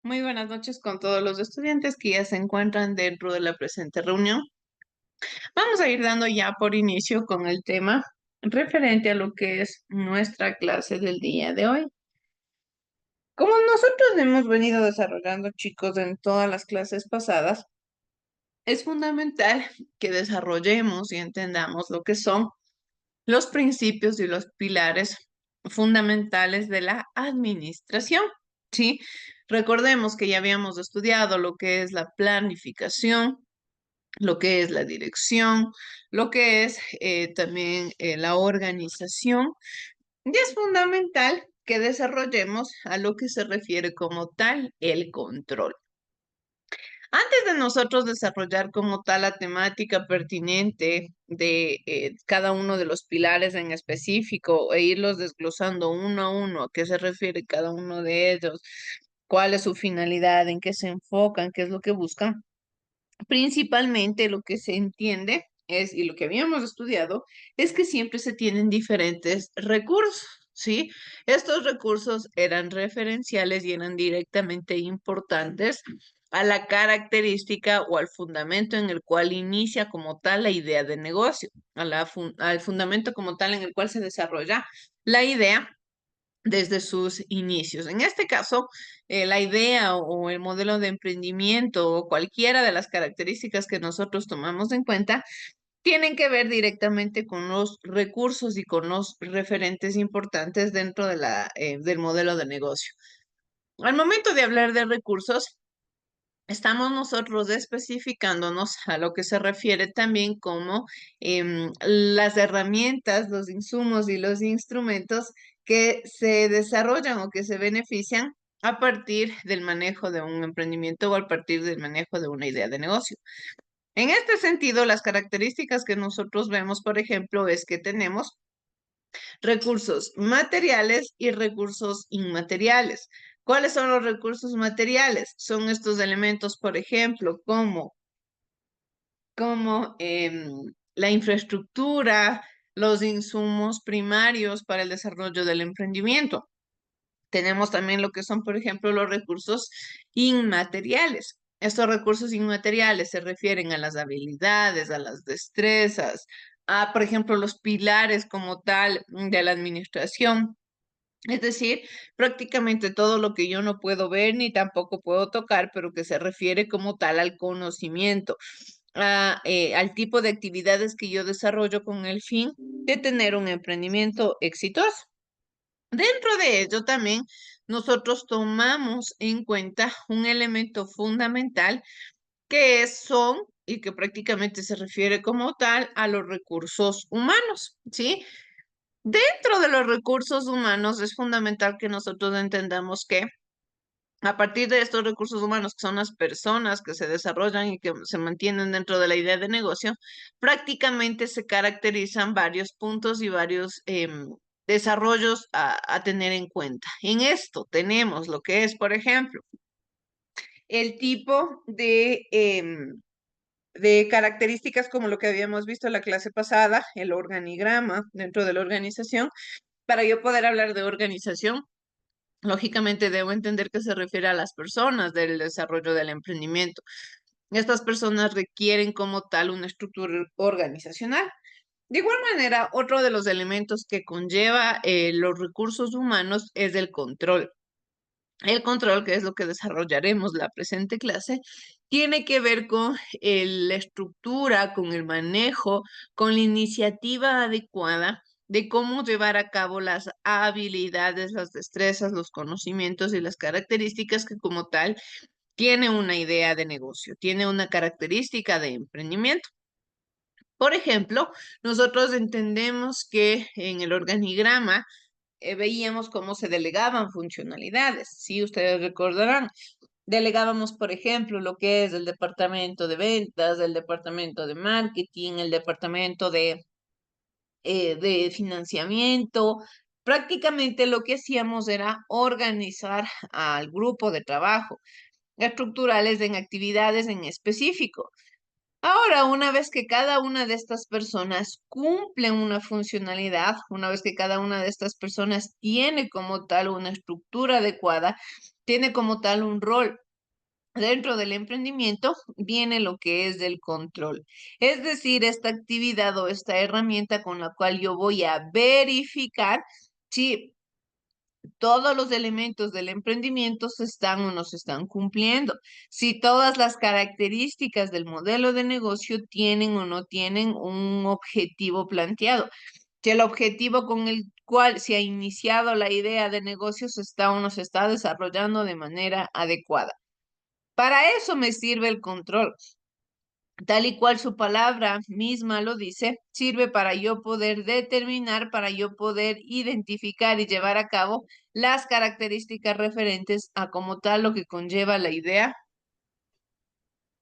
Muy buenas noches con todos los estudiantes que ya se encuentran dentro de la presente reunión. Vamos a ir dando ya por inicio con el tema referente a lo que es nuestra clase del día de hoy. Como nosotros hemos venido desarrollando, chicos, en todas las clases pasadas, es fundamental que desarrollemos y entendamos lo que son los principios y los pilares fundamentales de la administración, ¿sí? Recordemos que ya habíamos estudiado lo que es la planificación, lo que es la dirección, lo que es también la organización. Y es fundamental que desarrollemos a lo que se refiere como tal el control. Antes de nosotros desarrollar como tal la temática pertinente de cada uno de los pilares en específico e irlos desglosando uno a uno, a qué se refiere cada uno de ellos, cuál es su finalidad, en qué se enfocan, qué es lo que buscan, principalmente lo que se entiende es, y lo que habíamos estudiado, es que siempre se tienen diferentes recursos, ¿sí? Estos recursos eran referenciales y eran directamente importantes a la característica o al fundamento en el cual inicia como tal la idea de negocio, al fundamento como tal en el cual se desarrolla la idea desde sus inicios. En este caso, la idea o el modelo de emprendimiento o cualquiera de las características que nosotros tomamos en cuenta tienen que ver directamente con los recursos y con los referentes importantes dentro de del modelo de negocio. Al momento de hablar de recursos, estamos nosotros especificándonos a lo que se refiere también como las herramientas, los insumos y los instrumentos que se desarrollan o que se benefician a partir del manejo de un emprendimiento o a partir del manejo de una idea de negocio. En este sentido, las características que nosotros vemos, por ejemplo, es que tenemos recursos materiales y recursos inmateriales. ¿Cuáles son los recursos materiales? Son estos elementos, por ejemplo, como la infraestructura, los insumos primarios para el desarrollo del emprendimiento. Tenemos también lo que son, por ejemplo, los recursos inmateriales. Estos recursos inmateriales se refieren a las habilidades, a las destrezas, a, por ejemplo, los pilares como tal de la administración. Es decir, prácticamente todo lo que yo no puedo ver ni tampoco puedo tocar, pero que se refiere como tal al conocimiento, al tipo de actividades que yo desarrollo con el fin de tener un emprendimiento exitoso. Dentro de ello también nosotros tomamos en cuenta un elemento fundamental son y que prácticamente se refiere como tal a los recursos humanos, ¿sí? Dentro de los recursos humanos es fundamental que nosotros entendamos que a partir de estos recursos humanos, que son las personas que se desarrollan y que se mantienen dentro de la idea de negocio, prácticamente se caracterizan varios puntos y varios desarrollos a tener en cuenta. En esto tenemos lo que es, por ejemplo, el tipo de características como lo que habíamos visto en la clase pasada, el organigrama dentro de la organización. Para yo poder hablar de organización, lógicamente debo entender que se refiere a las personas del desarrollo del emprendimiento. Estas personas requieren como tal una estructura organizacional. De igual manera, otro de los elementos que conlleva los recursos humanos es el control. El control, que es lo que desarrollaremos la presente clase, tiene que ver con la estructura, con el manejo, con la iniciativa adecuada de cómo llevar a cabo las habilidades, las destrezas, los conocimientos y las características que como tal tiene una idea de negocio, tiene una característica de emprendimiento. Por ejemplo, nosotros entendemos que en el organigrama veíamos cómo se delegaban funcionalidades. Si ustedes recordarán, delegábamos, por ejemplo, lo que es el departamento de ventas, el departamento de marketing, el departamento de financiamiento. Prácticamente lo que hacíamos era organizar al grupo de trabajo, estructurales en actividades en específico. Ahora, una vez que cada una de estas personas cumple una funcionalidad, una vez que cada una de estas personas tiene como tal una estructura adecuada, tiene como tal un rol dentro del emprendimiento, viene lo que es del control. Es decir, esta actividad o esta herramienta con la cual yo voy a verificar si todos los elementos del emprendimiento se están o no se están cumpliendo, si todas las características del modelo de negocio tienen o no tienen un objetivo planteado, si el objetivo con el cual se ha iniciado la idea de negocio se está o no se está desarrollando de manera adecuada. Para eso me sirve el control. Tal y cual su palabra misma lo dice, sirve para yo poder determinar, para yo poder identificar y llevar a cabo las características referentes a como tal lo que conlleva la idea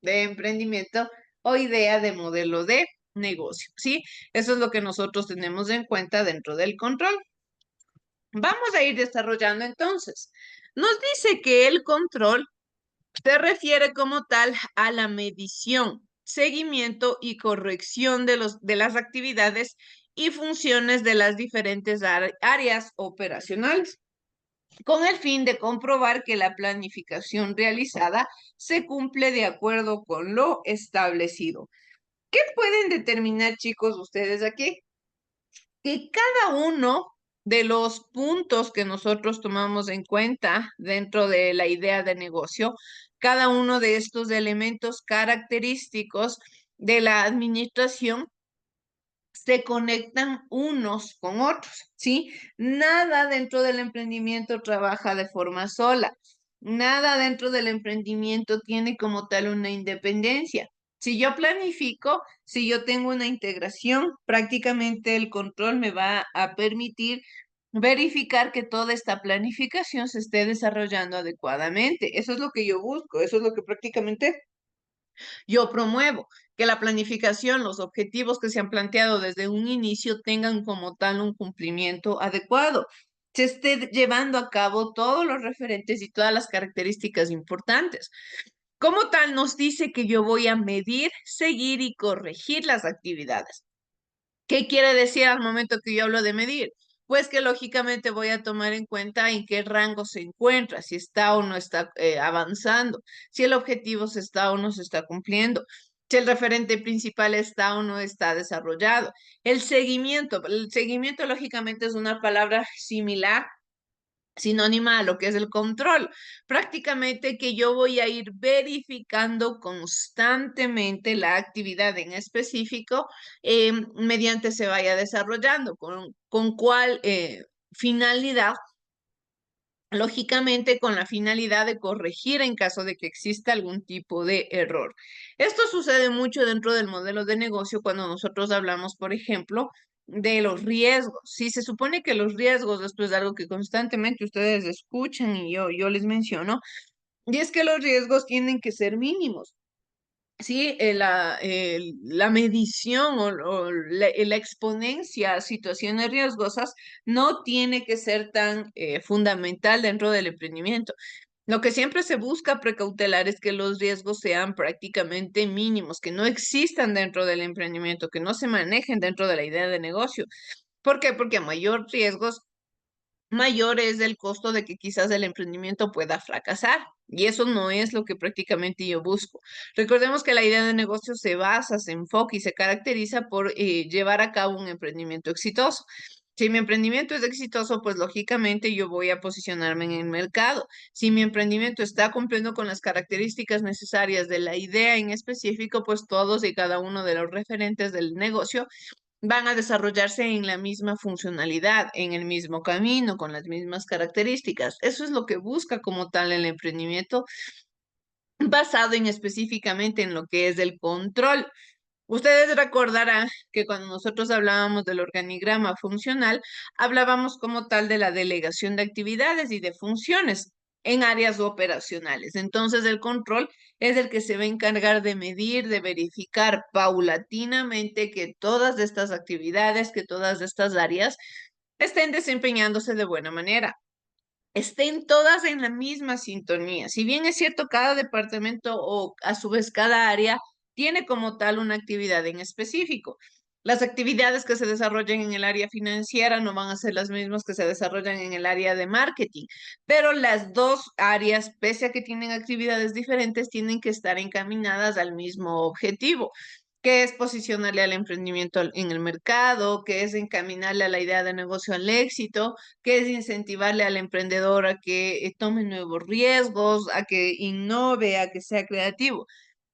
de emprendimiento o idea de modelo de negocio, ¿sí? Eso es lo que nosotros tenemos en cuenta dentro del control. Vamos a ir desarrollando entonces. Nos dice que el control se refiere como tal a la medición, seguimiento y corrección de las actividades y funciones de las diferentes áreas operacionales, con el fin de comprobar que la planificación realizada se cumple de acuerdo con lo establecido. ¿Qué pueden determinar, chicos, ustedes aquí? Que cada uno de los puntos que nosotros tomamos en cuenta dentro de la idea de negocio, cada uno de estos elementos característicos de la administración se conectan unos con otros, ¿sí? Nada dentro del emprendimiento trabaja de forma sola. Nada dentro del emprendimiento tiene como tal una independencia. Si yo planifico, si yo tengo una integración, prácticamente el control me va a permitir verificar que toda esta planificación se esté desarrollando adecuadamente. Eso es lo que yo busco, eso es lo que prácticamente yo promuevo que la planificación, los objetivos que se han planteado desde un inicio tengan como tal un cumplimiento adecuado. Se esté llevando a cabo todos los referentes y todas las características importantes. Como tal, nos dice que yo voy a medir, seguir y corregir las actividades. ¿Qué quiere decir al momento que yo hablo de medir? Pues que lógicamente voy a tomar en cuenta en qué rango se encuentra, si está o no está avanzando, si el objetivo se está o no se está cumpliendo, si el referente principal está o no está desarrollado. El seguimiento lógicamente es una palabra similar, sinónima a lo que es el control. Prácticamente que yo voy a ir verificando constantemente la actividad en específico mediante se vaya desarrollando, con cuál finalidad. Lógicamente, con la finalidad de corregir en caso de que exista algún tipo de error. Esto sucede mucho dentro del modelo de negocio cuando nosotros hablamos, por ejemplo, de los riesgos. Si se supone que los riesgos, esto es algo que constantemente ustedes escuchan y yo les menciono, y es que los riesgos tienen que ser mínimos. Sí, la medición o la exponencia a situaciones riesgosas no tiene que ser tan fundamental dentro del emprendimiento. Lo que siempre se busca precautelar es que los riesgos sean prácticamente mínimos, que no existan dentro del emprendimiento, que no se manejen dentro de la idea de negocio. ¿Por qué? Porque a mayor riesgos, mayor es el costo de que quizás el emprendimiento pueda fracasar. Y eso no es lo que prácticamente yo busco. Recordemos que la idea de negocio se basa, se enfoca y se caracteriza por llevar a cabo un emprendimiento exitoso. Si mi emprendimiento es exitoso, pues lógicamente yo voy a posicionarme en el mercado. Si mi emprendimiento está cumpliendo con las características necesarias de la idea en específico, pues todos y cada uno de los referentes del negocio van a desarrollarse en la misma funcionalidad, en el mismo camino, con las mismas características. Eso es lo que busca como tal el emprendimiento basado en específicamente en lo que es el control. Ustedes recordarán que cuando nosotros hablábamos del organigrama funcional, hablábamos como tal de la delegación de actividades y de funciones en áreas operacionales. Entonces, el control es el que se va a encargar de medir, de verificar paulatinamente que todas estas actividades, que todas estas áreas estén desempeñándose de buena manera, estén todas en la misma sintonía. Si bien es cierto, cada departamento o a su vez cada área tiene como tal una actividad en específico. Las actividades que se desarrollan en el área financiera no van a ser las mismas que se desarrollan en el área de marketing, pero las dos áreas, pese a que tienen actividades diferentes, tienen que estar encaminadas al mismo objetivo, que es posicionarle al emprendimiento en el mercado, que es encaminarle a la idea de negocio al éxito, que es incentivarle al emprendedor a que tome nuevos riesgos, a que innove, a que sea creativo.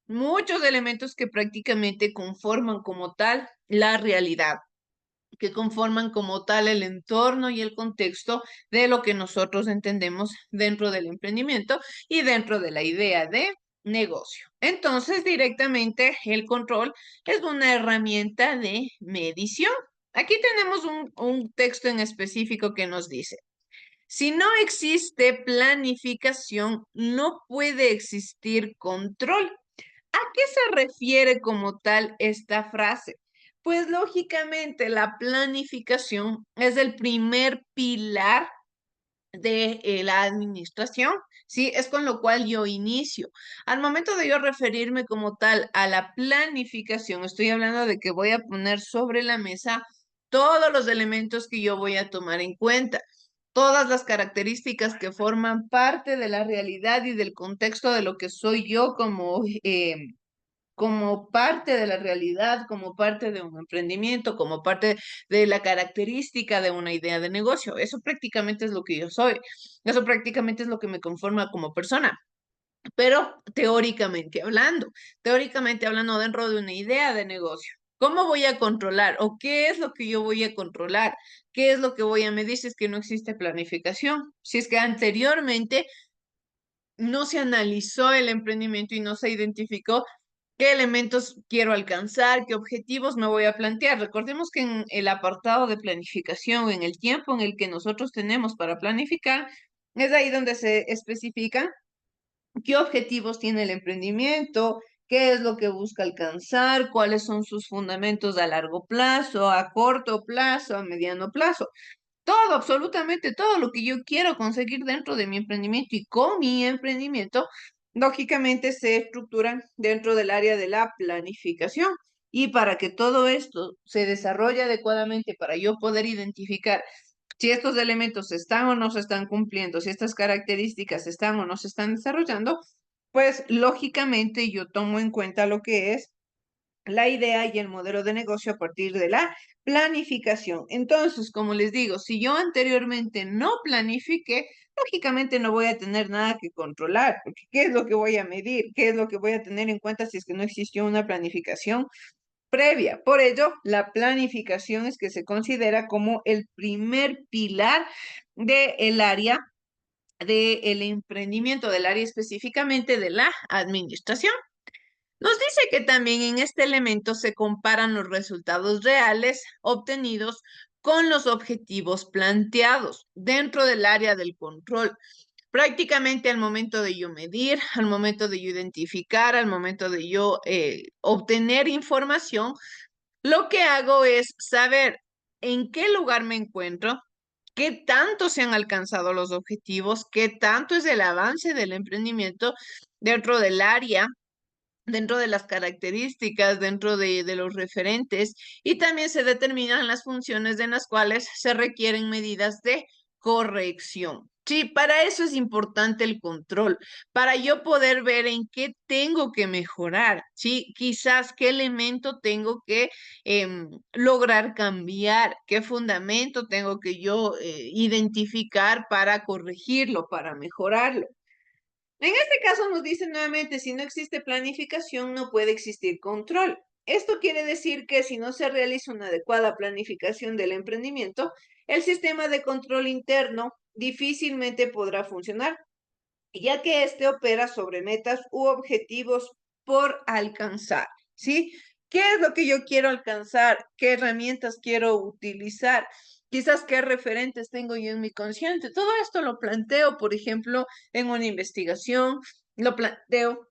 Muchos elementos que prácticamente conforman como tal la realidad, que conforman como tal el entorno y el contexto de lo que nosotros entendemos dentro del emprendimiento y dentro de la idea de negocio. Entonces, directamente el control es una herramienta de medición. Aquí tenemos un texto en específico que nos dice, si no existe planificación, no puede existir control. ¿A qué se refiere como tal esta frase? Pues lógicamente la planificación es el primer pilar de la administración, ¿sí? Es con lo cual yo inicio. Al momento de yo referirme como tal a la planificación, estoy hablando de que voy a poner sobre la mesa todos los elementos que yo voy a tomar en cuenta, todas las características que forman parte de la realidad y del contexto de lo que soy yo como parte de la realidad, como parte de un emprendimiento, como parte de la característica de una idea de negocio. Eso prácticamente es lo que yo soy. Eso prácticamente es lo que me conforma como persona. Pero teóricamente hablando dentro de una idea de negocio. ¿Cómo voy a controlar? ¿O qué es lo que yo voy a controlar? ¿Qué es lo que voy a medir si es que no existe planificación? Si es que anteriormente no se analizó el emprendimiento y no se identificó qué elementos quiero alcanzar, qué objetivos me voy a plantear. Recordemos que en el apartado de planificación, en el tiempo en el que nosotros tenemos para planificar, es ahí donde se especifican qué objetivos tiene el emprendimiento, qué es lo que busca alcanzar, cuáles son sus fundamentos a largo plazo, a corto plazo, a mediano plazo. Todo, absolutamente todo lo que yo quiero conseguir dentro de mi emprendimiento y con mi emprendimiento, lógicamente se estructuran dentro del área de la planificación. Y para que todo esto se desarrolle adecuadamente, para yo poder identificar si estos elementos están o no se están cumpliendo, si estas características están o no se están desarrollando, pues lógicamente yo tomo en cuenta lo que es la idea y el modelo de negocio a partir de la planificación. Entonces, como les digo, si yo anteriormente no planifiqué, lógicamente no voy a tener nada que controlar, porque ¿qué es lo que voy a medir? ¿Qué es lo que voy a tener en cuenta si es que no existió una planificación previa? Por ello, la planificación es que se considera como el primer pilar del área del emprendimiento, del área específicamente de la administración. Nos dice que también en este elemento se comparan los resultados reales obtenidos con los objetivos planteados dentro del área del control. Prácticamente al momento de yo medir, al momento de yo identificar, al momento de yo obtener información, lo que hago es saber en qué lugar me encuentro, qué tanto se han alcanzado los objetivos, qué tanto es el avance del emprendimiento dentro del área, dentro de las características, dentro de los referentes, y también se determinan las funciones en las cuales se requieren medidas de corrección. Sí, para eso es importante el control, para yo poder ver en qué tengo que mejorar, sí, quizás qué elemento tengo que lograr cambiar, qué fundamento tengo que yo identificar para corregirlo, para mejorarlo. En este caso nos dice nuevamente, si no existe planificación, no puede existir control. Esto quiere decir que si no se realiza una adecuada planificación del emprendimiento, el sistema de control interno difícilmente podrá funcionar, ya que éste opera sobre metas u objetivos por alcanzar, ¿sí? ¿Qué es lo que yo quiero alcanzar? ¿Qué herramientas quiero utilizar? Quizás qué referentes tengo yo en mi consciente. Todo esto lo planteo, por ejemplo, en una investigación, lo planteo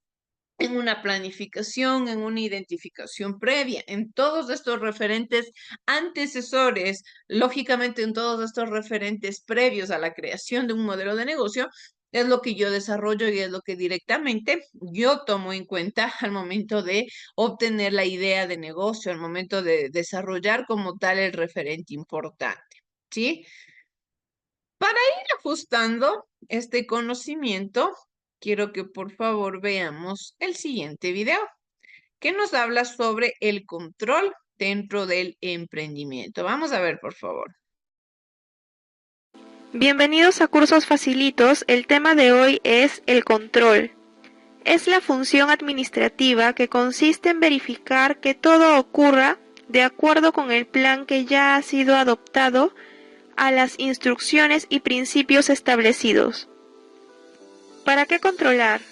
en una planificación, en una identificación previa, en todos estos referentes antecesores, lógicamente en todos estos referentes previos a la creación de un modelo de negocio, es lo que yo desarrollo y es lo que directamente yo tomo en cuenta al momento de obtener la idea de negocio, al momento de desarrollar como tal el referente importante, ¿sí? Para ir ajustando este conocimiento, quiero que por favor veamos el siguiente video, que nos habla sobre el control dentro del emprendimiento. Vamos a ver, por favor. Bienvenidos a Cursos Facilitos. El tema de hoy es el control. Es la función administrativa que consiste en verificar que todo ocurra de acuerdo con el plan que ya ha sido adoptado a las instrucciones y principios establecidos. ¿Para qué controlar?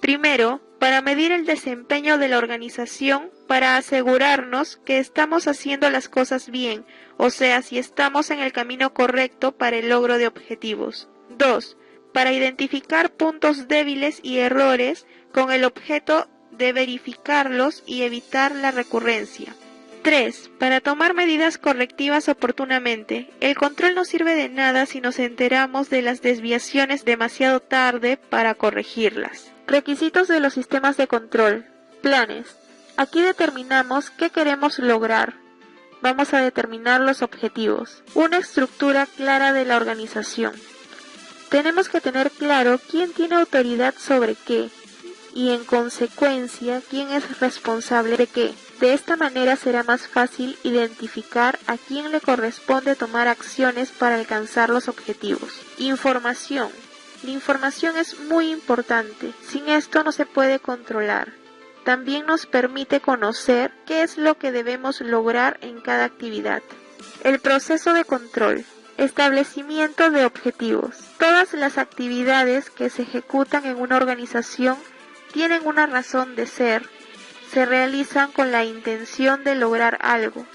Primero, para medir el desempeño de la organización, para asegurarnos que estamos haciendo las cosas bien, o sea, si estamos en el camino correcto para el logro de objetivos. 2. Para identificar puntos débiles y errores con el objeto de verificarlos y evitar la recurrencia. 3. Para tomar medidas correctivas oportunamente. El control no sirve de nada si nos enteramos de las desviaciones demasiado tarde para corregirlas. Requisitos de los sistemas de control. Planes. Aquí determinamos qué queremos lograr. Vamos a determinar los objetivos. Una estructura clara de la organización. Tenemos que tener claro quién tiene autoridad sobre qué y en consecuencia quién es responsable de qué. De esta manera será más fácil identificar a quién le corresponde tomar acciones para alcanzar los objetivos. Información. La información es muy importante. Sin esto no se puede controlar. También nos permite conocer qué es lo que debemos lograr en cada actividad. El proceso de control. Establecimiento de objetivos. Todas las actividades que se ejecutan en una organización tienen una razón de ser. Se realizan con la intención de lograr algo.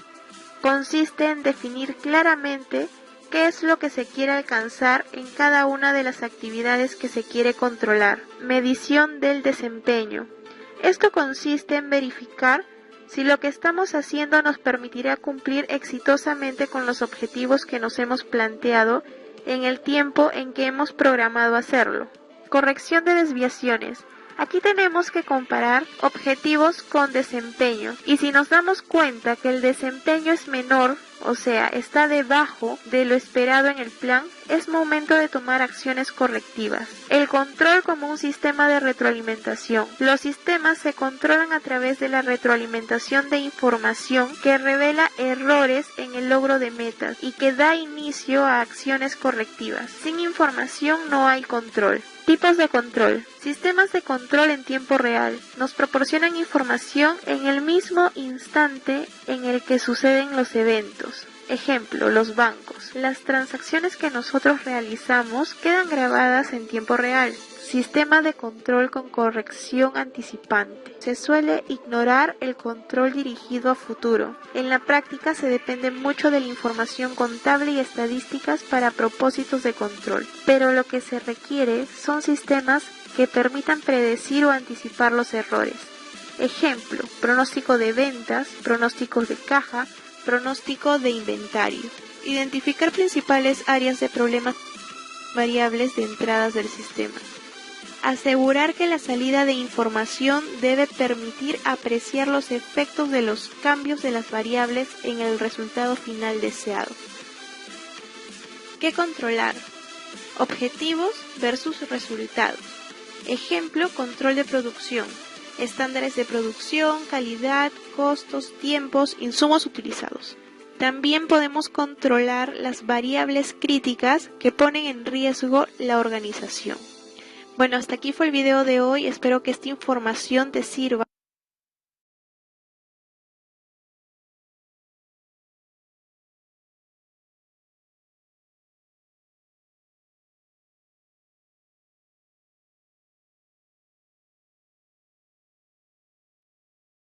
Consiste en definir claramente qué es lo que se quiere alcanzar en cada una de las actividades que se quiere controlar. Medición del desempeño. Esto consiste en verificar si lo que estamos haciendo nos permitirá cumplir exitosamente con los objetivos que nos hemos planteado en el tiempo en que hemos programado hacerlo. Corrección de desviaciones. Aquí tenemos que comparar objetivos con desempeño y si nos damos cuenta que el desempeño es menor, o sea, está debajo de lo esperado en el plan, es momento de tomar acciones correctivas. El control como un sistema de retroalimentación. Los sistemas se controlan a través de la retroalimentación de información que revela errores en el logro de metas y que da inicio a acciones correctivas. Sin información no hay control. Tipos de control. Sistemas de control en tiempo real. Nos proporcionan información en el mismo instante en el que suceden los eventos. Ejemplo, los bancos. Las transacciones que nosotros realizamos quedan grabadas en tiempo real. Sistema de control con corrección anticipante. Se suele ignorar el control dirigido a futuro. En la práctica se depende mucho de la información contable y estadísticas para propósitos de control, pero lo que se requiere son sistemas que permitan predecir o anticipar los errores. Ejemplo, pronóstico de ventas, pronósticos de caja, pronóstico de inventario. Identificar principales áreas de problemas variables de entradas del sistema. Asegurar que la salida de información debe permitir apreciar los efectos de los cambios de las variables en el resultado final deseado. ¿Qué controlar? Objetivos versus resultados. Ejemplo, control de producción. Estándares de producción, calidad, costos, tiempos, insumos utilizados. También podemos controlar las variables críticas que ponen en riesgo la organización. Bueno, hasta aquí fue el video de hoy, espero que esta información te sirva.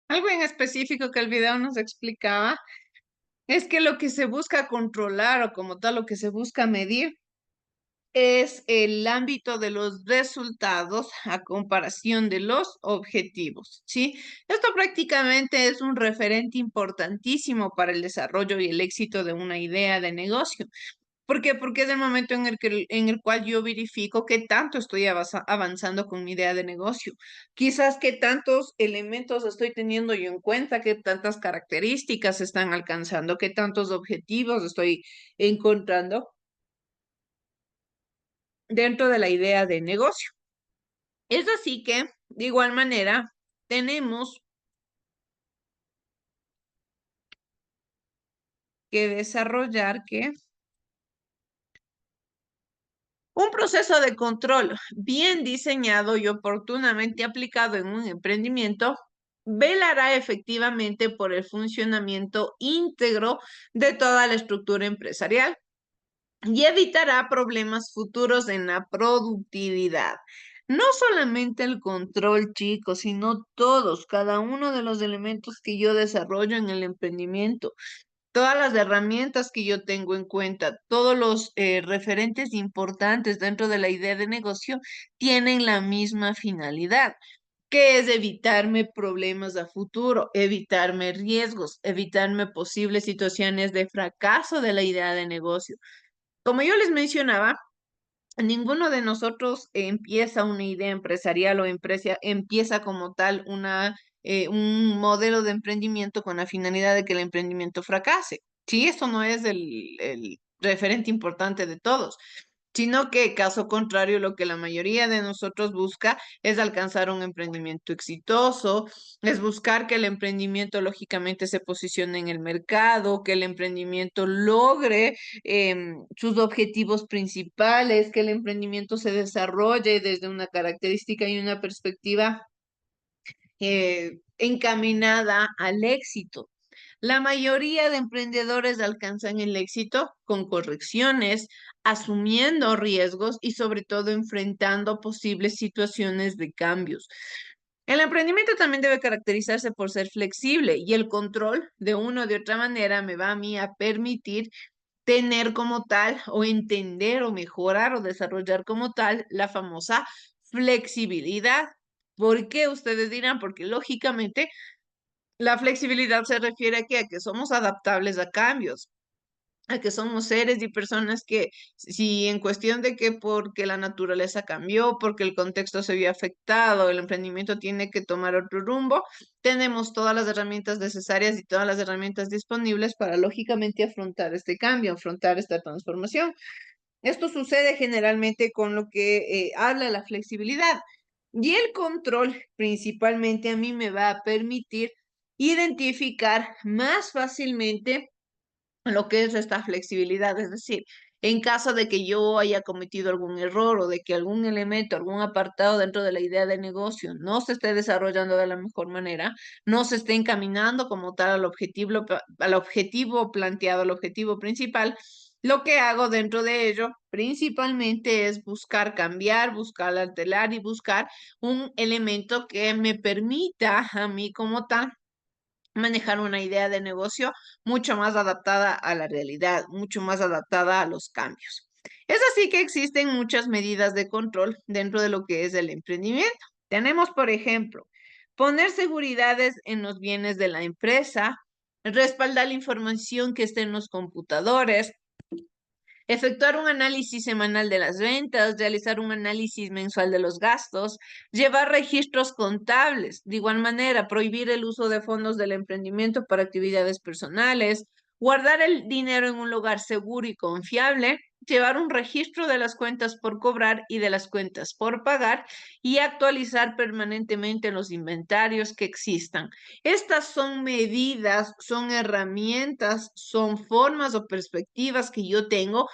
Algo en específico que el video nos explicaba es que lo que se busca controlar o como tal lo que se busca medir es el ámbito de los resultados a comparación de los objetivos, ¿sí? Esto prácticamente es un referente importantísimo para el desarrollo y el éxito de una idea de negocio, ¿Por qué? Porque es el momento en el cual yo verifico qué tanto estoy avanzando con mi idea de negocio. Quizás qué tantos elementos estoy teniendo yo en cuenta, qué tantas características se están alcanzando, qué tantos objetivos estoy encontrando dentro de la idea de negocio. Es así que, de igual manera, tenemos que desarrollar que un proceso de control bien diseñado y oportunamente aplicado en un emprendimiento velará efectivamente por el funcionamiento íntegro de toda la estructura empresarial y evitará problemas futuros en la productividad. No solamente el control, chicos, sino todos, cada uno de los elementos que yo desarrollo en el emprendimiento, todas las herramientas que yo tengo en cuenta, todos los referentes importantes dentro de la idea de negocio tienen la misma finalidad, que es evitarme problemas a futuro, evitarme riesgos, evitarme posibles situaciones de fracaso de la idea de negocio. Como yo les mencionaba, ninguno de nosotros empieza una idea empresarial o empieza como tal un modelo de emprendimiento con la finalidad de que el emprendimiento fracase. Sí, eso no es el referente importante de todos, sino que, caso contrario, lo que la mayoría de nosotros busca es alcanzar un emprendimiento exitoso, es buscar que el emprendimiento lógicamente se posicione en el mercado, que el emprendimiento logre sus objetivos principales, que el emprendimiento se desarrolle desde una característica y una perspectiva encaminada al éxito. La mayoría de emprendedores alcanzan el éxito con correcciones, asumiendo riesgos y sobre todo enfrentando posibles situaciones de cambios. El emprendimiento también debe caracterizarse por ser flexible y el control de una o de otra manera me va a mí a permitir tener como tal o entender o mejorar o desarrollar como tal la famosa flexibilidad. ¿Por qué? Ustedes dirán, porque lógicamente la flexibilidad se refiere a que somos adaptables a cambios, a que somos seres y personas que si en cuestión de que porque la naturaleza cambió, porque el contexto se vio afectado, el emprendimiento tiene que tomar otro rumbo, tenemos todas las herramientas necesarias y todas las herramientas disponibles para lógicamente afrontar este cambio, afrontar esta transformación. Esto sucede generalmente con lo que habla la flexibilidad. Y el control principalmente a mí me va a permitir identificar más fácilmente lo que es esta flexibilidad. Es decir, en caso de que yo haya cometido algún error o de que algún elemento, algún apartado dentro de la idea de negocio no se esté desarrollando de la mejor manera, no se esté encaminando como tal al objetivo planteado, al objetivo principal, lo que hago dentro de ello principalmente es buscar cambiar, buscar alterar y buscar un elemento que me permita a mí como tal manejar una idea de negocio mucho más adaptada a la realidad, mucho más adaptada a los cambios. Es así que existen muchas medidas de control dentro de lo que es el emprendimiento. Tenemos, por ejemplo, poner seguridades en los bienes de la empresa, respaldar la información que esté en los computadores, efectuar un análisis semanal de las ventas, realizar un análisis mensual de los gastos, llevar registros contables. De igual manera, prohibir el uso de fondos del emprendimiento para actividades personales, guardar el dinero en un lugar seguro y confiable, llevar un registro de las cuentas por cobrar y de las cuentas por pagar y actualizar permanentemente los inventarios que existan. Estas son medidas, son herramientas, son formas o perspectivas que yo tengo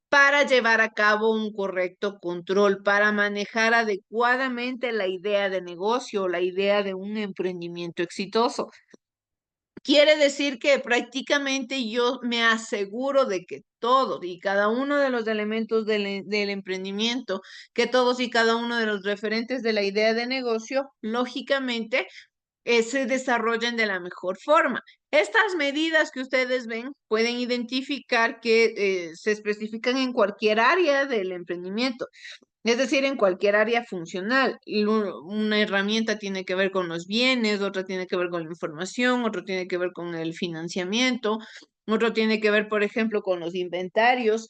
para llevar a cabo un correcto control, para manejar adecuadamente la idea de negocio, la idea de un emprendimiento exitoso. Quiere decir que prácticamente yo me aseguro de que todos y cada uno de los elementos del emprendimiento, que todos y cada uno de los referentes de la idea de negocio, lógicamente se desarrollen de la mejor forma. Estas medidas que ustedes ven pueden identificar que se especifican en cualquier área del emprendimiento, es decir, en cualquier área funcional. Una herramienta tiene que ver con los bienes, otra tiene que ver con la información, otro tiene que ver con el financiamiento, otro tiene que ver, por ejemplo, con los inventarios.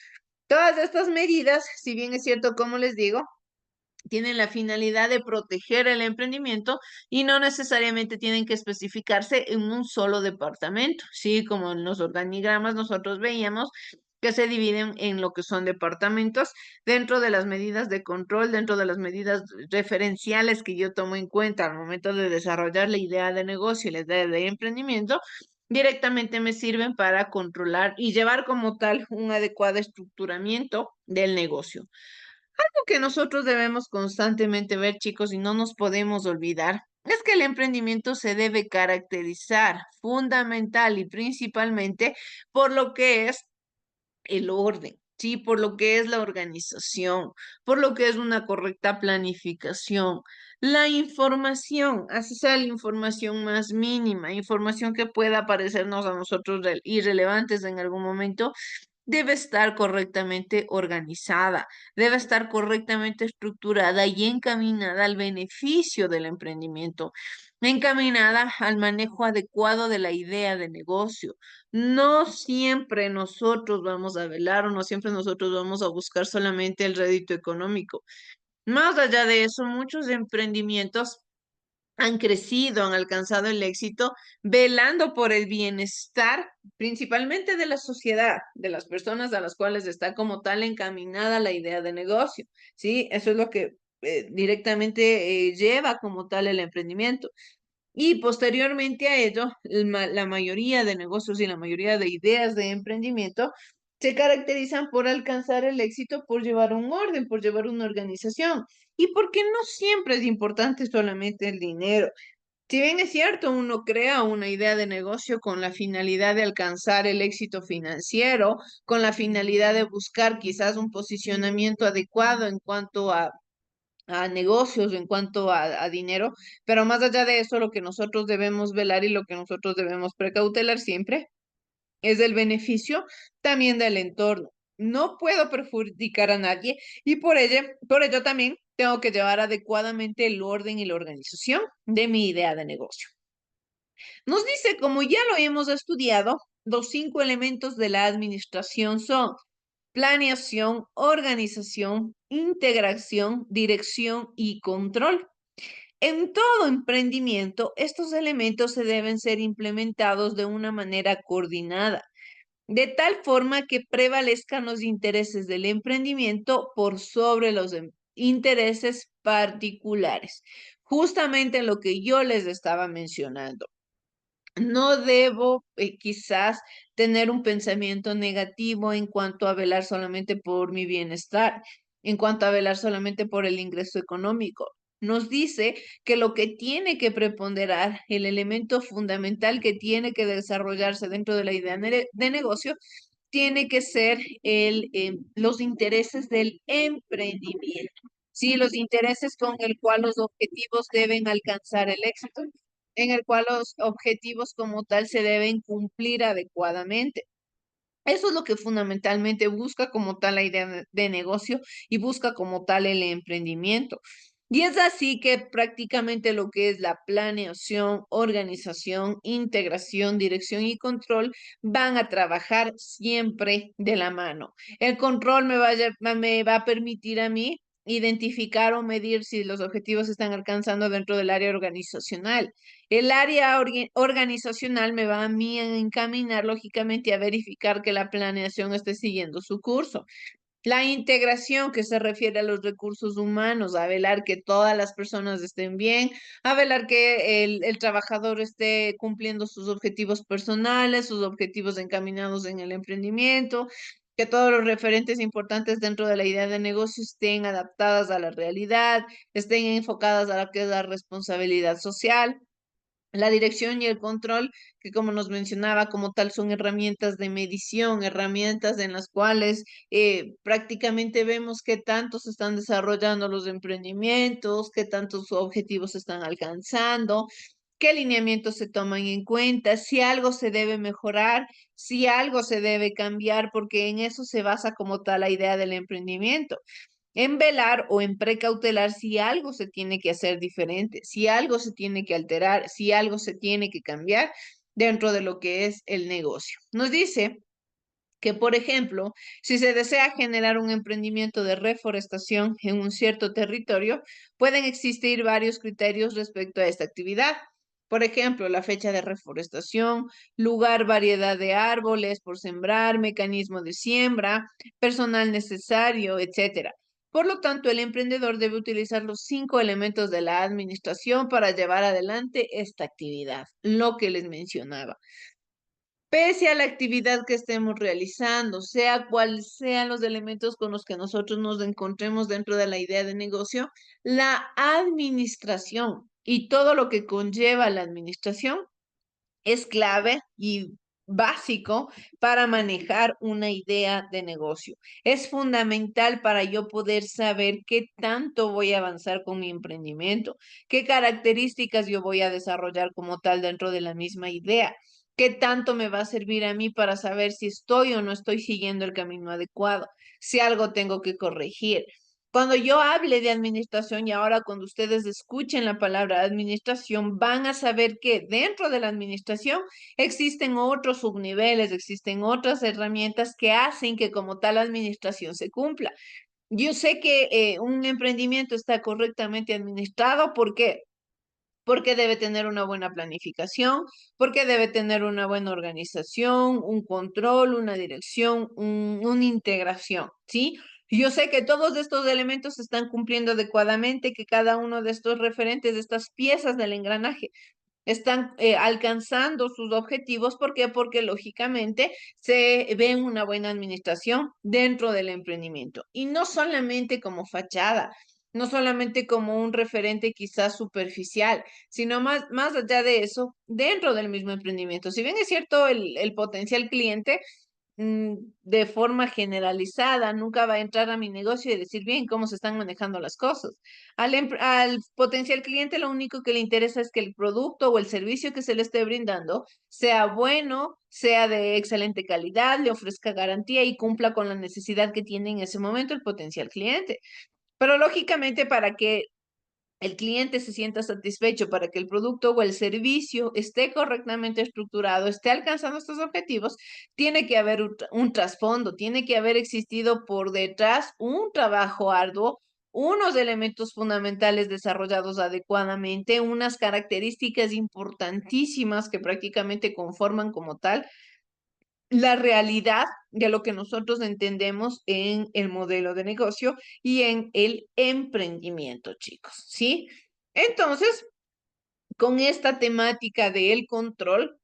Todas estas medidas, si bien es cierto, como les digo, tienen la finalidad de proteger el emprendimiento y no necesariamente tienen que especificarse en un solo departamento, ¿sí? Como en los organigramas nosotros veíamos que se dividen en lo que son departamentos dentro de las medidas de control, dentro de las medidas referenciales que yo tomo en cuenta al momento de desarrollar la idea de negocio y la idea de emprendimiento. Directamente me sirven para controlar y llevar como tal un adecuado estructuramiento del negocio que nosotros debemos constantemente ver, chicos, y no nos podemos olvidar, es que el emprendimiento se debe caracterizar fundamental y principalmente por lo que es el orden, ¿sí? Por lo que es la organización, por lo que es una correcta planificación. La información, así sea la información más mínima, información que pueda parecernos a nosotros irrelevantes en algún momento, debe estar correctamente organizada, debe estar correctamente estructurada y encaminada al beneficio del emprendimiento, encaminada al manejo adecuado de la idea de negocio. No siempre nosotros vamos a velar o no siempre nosotros vamos a buscar solamente el rédito económico. Más allá de eso, muchos emprendimientos han crecido, han alcanzado el éxito, velando por el bienestar, principalmente de la sociedad, de las personas a las cuales está como tal encaminada la idea de negocio, ¿sí? Eso es lo que directamente lleva como tal el emprendimiento. Y posteriormente a ello, la mayoría de negocios y la mayoría de ideas de emprendimiento se caracterizan por alcanzar el éxito, por llevar un orden, por llevar una organización. Y porque no siempre es importante solamente el dinero. Si bien es cierto, uno crea una idea de negocio con la finalidad de alcanzar el éxito financiero, con la finalidad de buscar quizás un posicionamiento adecuado en cuanto a negocios, en cuanto a dinero, pero más allá de eso, lo que nosotros debemos velar y lo que nosotros debemos precautelar siempre es el beneficio también del entorno. No puedo perjudicar a nadie y por ello también tengo que llevar adecuadamente el orden y la organización de mi idea de negocio. Nos dice, como ya lo hemos estudiado, los 5 elementos de la administración son planeación, organización, integración, dirección y control. En todo emprendimiento, estos elementos se deben ser implementados de una manera coordinada, de tal forma que prevalezcan los intereses del emprendimiento por sobre los intereses particulares. Justamente lo que yo les estaba mencionando. No debo quizás tener un pensamiento negativo en cuanto a velar solamente por mi bienestar, en cuanto a velar solamente por el ingreso económico. Nos dice que lo que tiene que preponderar, el elemento fundamental que tiene que desarrollarse dentro de la idea de negocio, tiene que ser los intereses del emprendimiento. Sí, los intereses con el cual los objetivos deben alcanzar el éxito en el cual los objetivos como tal se deben cumplir adecuadamente. Eso es lo que fundamentalmente busca como tal la idea de negocio y busca como tal el emprendimiento. Y es así que prácticamente lo que es la planeación, organización, integración, dirección y control van a trabajar siempre de la mano. El control me va a permitir a mí identificar o medir si los objetivos se están alcanzando dentro del área organizacional. El área organizacional me va a mí a encaminar lógicamente a verificar que la planeación esté siguiendo su curso. La integración que se refiere a los recursos humanos, a velar que todas las personas estén bien, a velar que el trabajador esté cumpliendo sus objetivos personales, sus objetivos encaminados en el emprendimiento, que todos los referentes importantes dentro de la idea de negocio estén adaptadas a la realidad, estén enfocadas a lo que es la responsabilidad social. La dirección y el control, que como nos mencionaba, como tal, son herramientas de medición, herramientas en las cuales prácticamente vemos qué tanto se están desarrollando los emprendimientos, qué tantos objetivos se están alcanzando, qué lineamientos se toman en cuenta, si algo se debe mejorar, si algo se debe cambiar, porque en eso se basa como tal la idea del emprendimiento en velar o en precautelar si algo se tiene que hacer diferente, si algo se tiene que alterar, si algo se tiene que cambiar dentro de lo que es el negocio. Nos dice que, por ejemplo, si se desea generar un emprendimiento de reforestación en un cierto territorio, pueden existir varios criterios respecto a esta actividad. Por ejemplo, la fecha de reforestación, lugar, variedad de árboles por sembrar, mecanismo de siembra, personal necesario, etcétera. Por lo tanto, el emprendedor debe utilizar los 5 elementos de la administración para llevar adelante esta actividad, lo que les mencionaba. Pese a la actividad que estemos realizando, sea cual sean los elementos con los que nosotros nos encontremos dentro de la idea de negocio, la administración y todo lo que conlleva la administración es clave y básico para manejar una idea de negocio. Es fundamental para yo poder saber qué tanto voy a avanzar con mi emprendimiento, qué características yo voy a desarrollar como tal dentro de la misma idea. ¿Qué tanto me va a servir a mí para saber si estoy o no estoy siguiendo el camino adecuado? Si algo tengo que corregir. Cuando yo hable de administración y ahora cuando ustedes escuchen la palabra administración, van a saber que dentro de la administración existen otros subniveles, existen otras herramientas que hacen que como tal administración se cumpla. Yo sé que un emprendimiento está correctamente administrado. ¿Por qué? Porque debe tener una buena planificación, porque debe tener una buena organización, un control, una dirección, una integración, ¿sí? Yo sé que todos estos elementos se están cumpliendo adecuadamente, que cada uno de estos referentes, de estas piezas del engranaje, están alcanzando sus objetivos. ¿Por qué? Porque lógicamente se ve una buena administración dentro del emprendimiento y no solamente como fachada, no solamente como un referente quizás superficial, sino más allá de eso, dentro del mismo emprendimiento. Si bien es cierto, el potencial cliente de forma generalizada, nunca va a entrar a mi negocio y decir bien cómo se están manejando las cosas. Al potencial cliente lo único que le interesa es que el producto o el servicio que se le esté brindando sea bueno, sea de excelente calidad, le ofrezca garantía y cumpla con la necesidad que tiene en ese momento el potencial cliente. Pero lógicamente para que el cliente se sienta satisfecho, para que el producto o el servicio esté correctamente estructurado, esté alcanzando estos objetivos, tiene que haber un trasfondo, tiene que haber existido por detrás un trabajo arduo, unos elementos fundamentales desarrollados adecuadamente, unas características importantísimas que prácticamente conforman como tal la realidad de lo que nosotros entendemos en el modelo de negocio y en el emprendimiento, chicos, ¿sí? Entonces, con esta temática del control,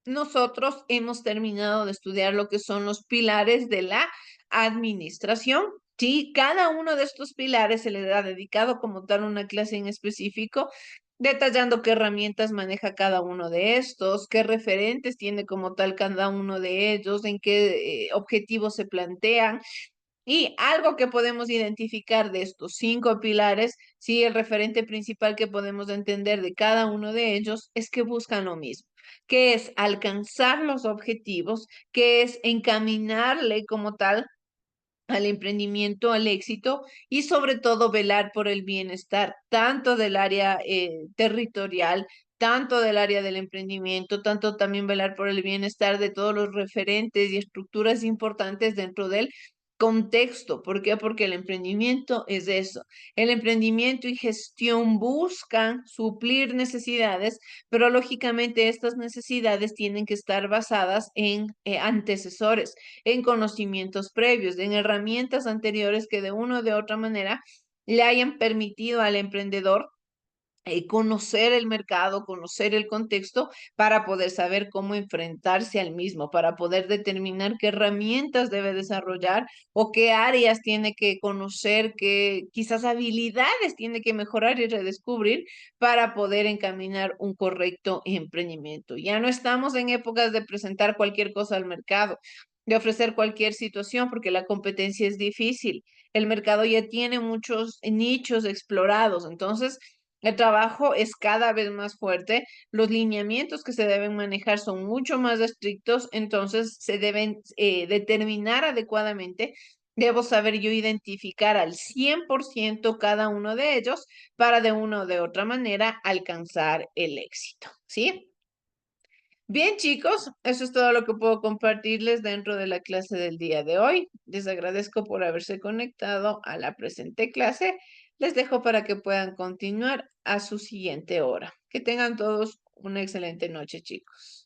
nosotros hemos terminado de estudiar lo que son los pilares de la administración. Sí, cada uno de estos pilares se le ha dedicado como tal una clase en específico, detallando qué herramientas maneja cada uno de estos, qué referentes tiene como tal cada uno de ellos, en qué objetivos se plantean. Y algo que podemos identificar de estos 5 pilares, sí, el referente principal que podemos entender de cada uno de ellos es que buscan lo mismo, que es alcanzar los objetivos, que es encaminarle como tal al emprendimiento, al éxito y sobre todo velar por el bienestar tanto del área territorial, tanto del área del emprendimiento, tanto también velar por el bienestar de todos los referentes y estructuras importantes dentro del contexto. ¿Por qué? Porque el emprendimiento es eso. El emprendimiento y gestión buscan suplir necesidades, pero lógicamente estas necesidades tienen que estar basadas en antecesores, en conocimientos previos, en herramientas anteriores que de una o de otra manera le hayan permitido al emprendedor conocer el mercado, conocer el contexto para poder saber cómo enfrentarse al mismo, para poder determinar qué herramientas debe desarrollar o qué áreas tiene que conocer, qué quizás habilidades tiene que mejorar y redescubrir para poder encaminar un correcto emprendimiento. Ya no estamos en épocas de presentar cualquier cosa al mercado, de ofrecer cualquier situación, porque la competencia es difícil. El mercado ya tiene muchos nichos explorados, entonces el trabajo es cada vez más fuerte, los lineamientos que se deben manejar son mucho más estrictos, entonces se deben determinar adecuadamente. Debo saber yo identificar al 100% cada uno de ellos para de una o de otra manera alcanzar el éxito, ¿sí? Bien, chicos, eso es todo lo que puedo compartirles dentro de la clase del día de hoy. Les agradezco por haberse conectado a la presente clase. Les dejo para que puedan continuar a su siguiente hora. Que tengan todos una excelente noche, chicos.